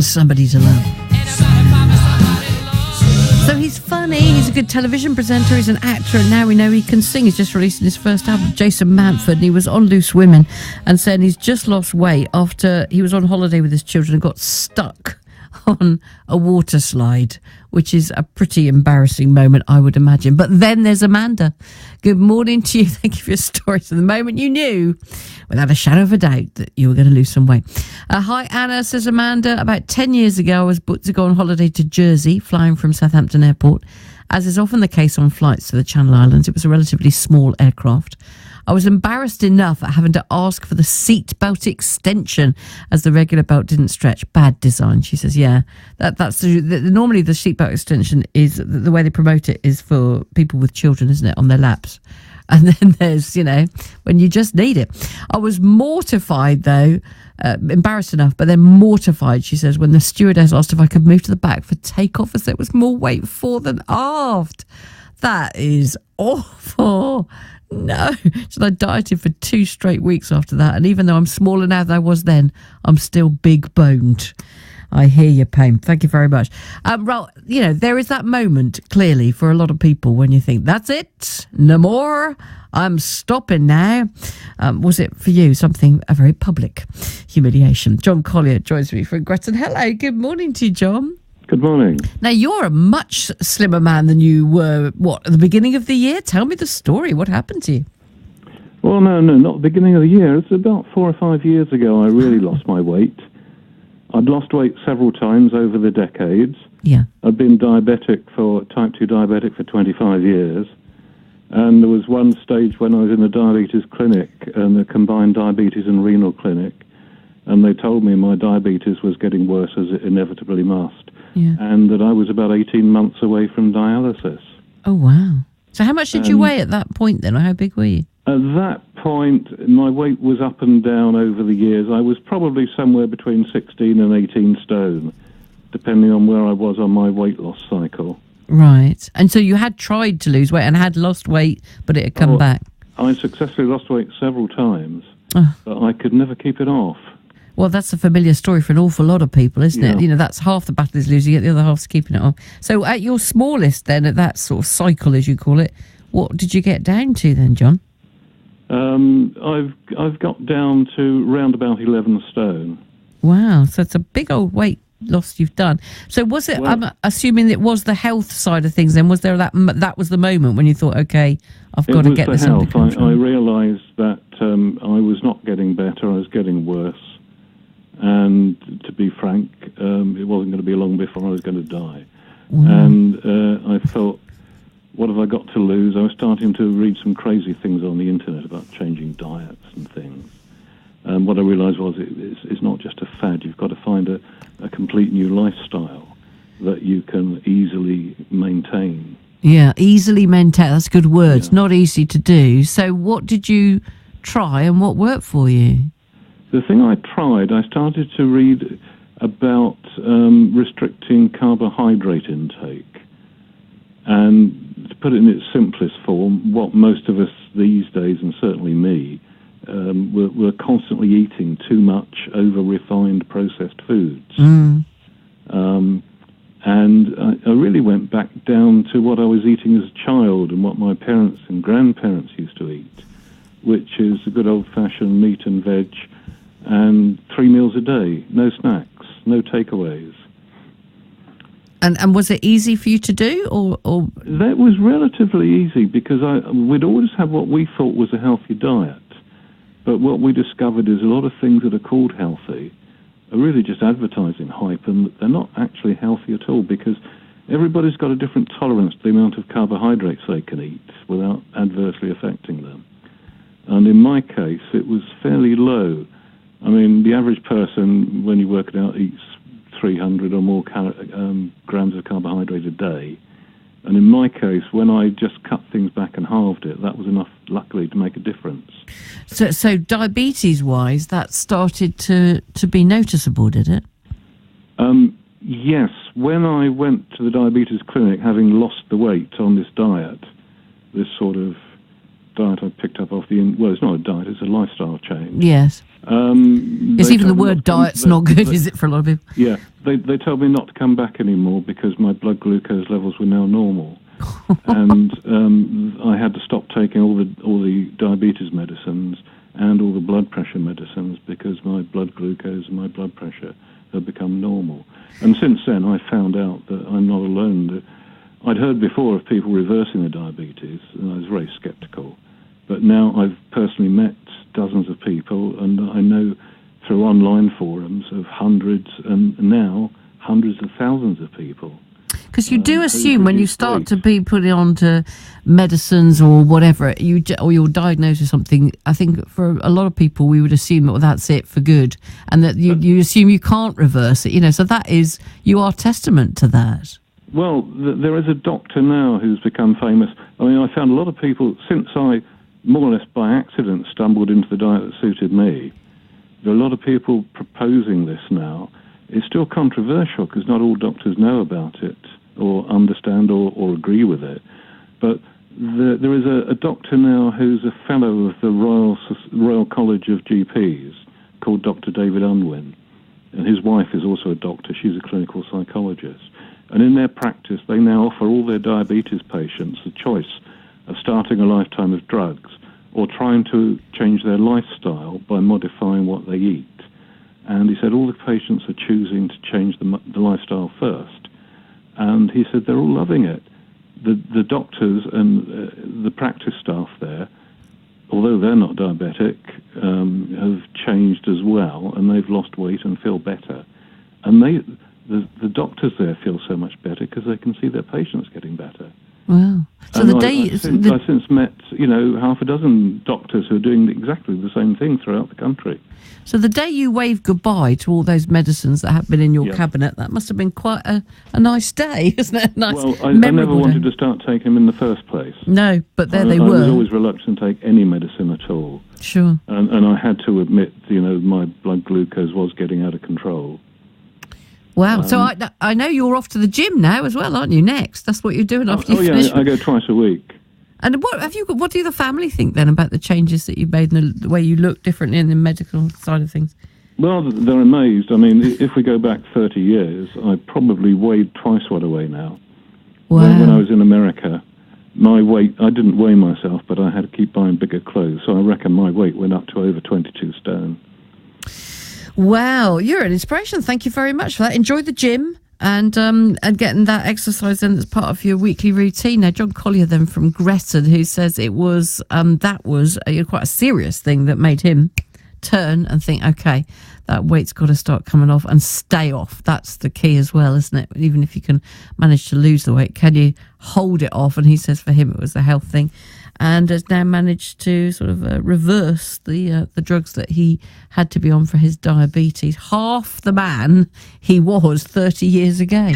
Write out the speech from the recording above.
somebody to love. So he's funny, he's a good television presenter, he's an actor, and now we know he can sing. He's just releasing his first album, Jason Manford, and he was on Loose Women and saying he's just lost weight after he was on holiday with his children and got stuck on a water slide, which is a pretty embarrassing moment, I would imagine. But then there's Amanda. Good morning to you. Thank you for your story. So the moment you knew, without a shadow of a doubt, that you were going to lose some weight. Hi, Anna, says Amanda. About 10 years ago, I was booked to go on holiday to Jersey, flying from Southampton Airport. As is often the case on flights to the Channel Islands, it was a relatively small aircraft. I was embarrassed enough at having to ask for the seat belt extension as the regular belt didn't stretch. Bad design, she says. Yeah, that's normally the seat belt extension is the way they promote it is for people with children, isn't it, on their laps? And then there's, when you just need it. I was mortified, though, embarrassed enough, but then mortified, she says, when the stewardess asked if I could move to the back for takeoff as there was more weight fore than aft. That is awful. No. So I dieted for 2 straight weeks after that. And even though I'm smaller now than I was then, I'm still big boned. I hear your pain. Thank you very much. Well, there is that moment, clearly, for a lot of people when you think, that's it, no more, I'm stopping now. Was it for you a very public humiliation? John Collier joins me from Gretton. Hello, good morning to you, John. Good morning. Now, you're a much slimmer man than you were, at the beginning of the year? Tell me the story. What happened to you? Well, no, not the beginning of the year. It's about 4 or 5 years ago I really lost my weight. I'd lost weight several times over the decades. Yeah. I'd been type 2 diabetic for 25 years. And there was one stage when I was in a diabetes clinic, and the combined diabetes and renal clinic, and they told me my diabetes was getting worse as it inevitably must. Yeah. And that I was about 18 months away from dialysis. Oh, wow. So how much did you weigh at that point then, or how big were you? At that point, my weight was up and down over the years. I was probably somewhere between 16 and 18 stone, depending on where I was on my weight loss cycle. Right. And so you had tried to lose weight and had lost weight, but it had come back? I successfully lost weight several times, but I could never keep it off. Well, that's a familiar story for an awful lot of people, isn't it? That's half the battle is losing it, the other half's keeping it off. So at your smallest then, at that sort of cycle, as you call it, what did you get down to then, John? I've got down to round about 11 stone. Wow, so it's a big old weight loss you've done. So was it, I'm assuming it was the health side of things then, was there that was the moment when you thought, okay, I've got to get this under control? I realised that I was not getting better, I was getting worse. And to be frank, it wasn't going to be long before I was going to die. Mm. And I thought, what have I got to lose? I was starting to read some crazy things on the internet about changing diets and things. And what I realised was it's not just a fad. You've got to find a complete new lifestyle that you can easily maintain. Yeah, easily maintain. That's good words. Yeah. Not easy to do. So what did you try and what worked for you? The thing I tried, I started to read about restricting carbohydrate intake. And to put it in its simplest form, what most of us these days, and certainly me, we're constantly eating too much over-refined processed foods. Mm. And I really went back down to what I was eating as a child and what my parents and grandparents used to eat, which is a good old-fashioned meat and veg, and 3 meals a day, no snacks, no takeaways. And was it easy for you to do, or? That was relatively easy because we'd always had what we thought was a healthy diet. But what we discovered is a lot of things that are called healthy are really just advertising hype, and they're not actually healthy at all because everybody's got a different tolerance to the amount of carbohydrates they can eat without adversely affecting them. And in my case, it was fairly low. I mean, the average person, when you work it out, eats 300 or more grams of carbohydrate a day. And in my case, when I just cut things back and halved it, that was enough, luckily, to make a difference. So diabetes-wise, that started to be noticeable, did it? Yes. When I went to the diabetes clinic, having lost the weight on this diet, this sort of diet I picked up off well, it's not a diet, it's a lifestyle change. Yes. It's even the word diet's not good, is it, for a lot of people? Yeah. They told me not to come back anymore because my blood glucose levels were now normal. And I had to stop taking all the diabetes medicines and all the blood pressure medicines because my blood glucose and my blood pressure had become normal. And since then, I found out that I'm not alone. I'd heard before of people reversing the diabetes, and I was very sceptical. But now I've personally met dozens of people, and I know through online forums of hundreds and now hundreds of thousands of people. Because you do assume when you start to be put onto medicines or whatever, or you're diagnosed with something, I think for a lot of people we would assume that that's it for good, and that you assume you can't reverse it, so that is, you are testament to that. Well, there is a doctor now who's become famous. I mean, I found a lot of people, since I more or less by accident stumbled into the diet that suited me, there are a lot of people proposing this now. It's still controversial because not all doctors know about it or understand or agree with it. But there is a doctor now who's a fellow of the Royal College of GPs called Dr. David Unwin. And his wife is also a doctor. She's a clinical psychologist. And in their practice, they now offer all their diabetes patients the choice of starting a lifetime of drugs or trying to change their lifestyle by modifying what they eat. And he said all the patients are choosing to change the lifestyle first. And he said they're all loving it. The doctors and the practice staff there, although they're not diabetic, have changed as well, and they've lost weight and feel better. And the doctors there feel so much better because they can see their patients getting better. Wow. So and I've since met, half a dozen doctors who are doing exactly the same thing throughout the country. So the day you waved goodbye to all those medicines that have been in your cabinet, that must have been quite a nice day, isn't it? I never wanted to start taking them in the first place. No, but they were. I was always reluctant to take any medicine at all. Sure. And I had to admit, my blood glucose was getting out of control. Wow. So I know you're off to the gym now as well, aren't you, next? That's what you're doing after you finish. I go twice a week. And what do the family think then about the changes that you've made and the way you look differently in the medical side of things? Well, they're amazed. I mean, if we go back 30 years, I probably weighed twice what I weigh now. Wow. When I was in America, my weight, I didn't weigh myself, but I had to keep buying bigger clothes. So I reckon my weight went up to over 22 stone. Wow, you're an inspiration. Thank you very much for that. Enjoy the gym and getting that exercise in that's part of your weekly routine. Now, John Collier then from Gretton, who says it was quite a serious thing that made him turn and think, okay, that weight's got to start coming off and stay off. That's the key as well, isn't it? Even if you can manage to lose the weight, can you hold it off? And he says for him it was a health thing, and has now managed to sort of reverse the drugs that he had to be on for his diabetes. Half the man he was 30 years ago.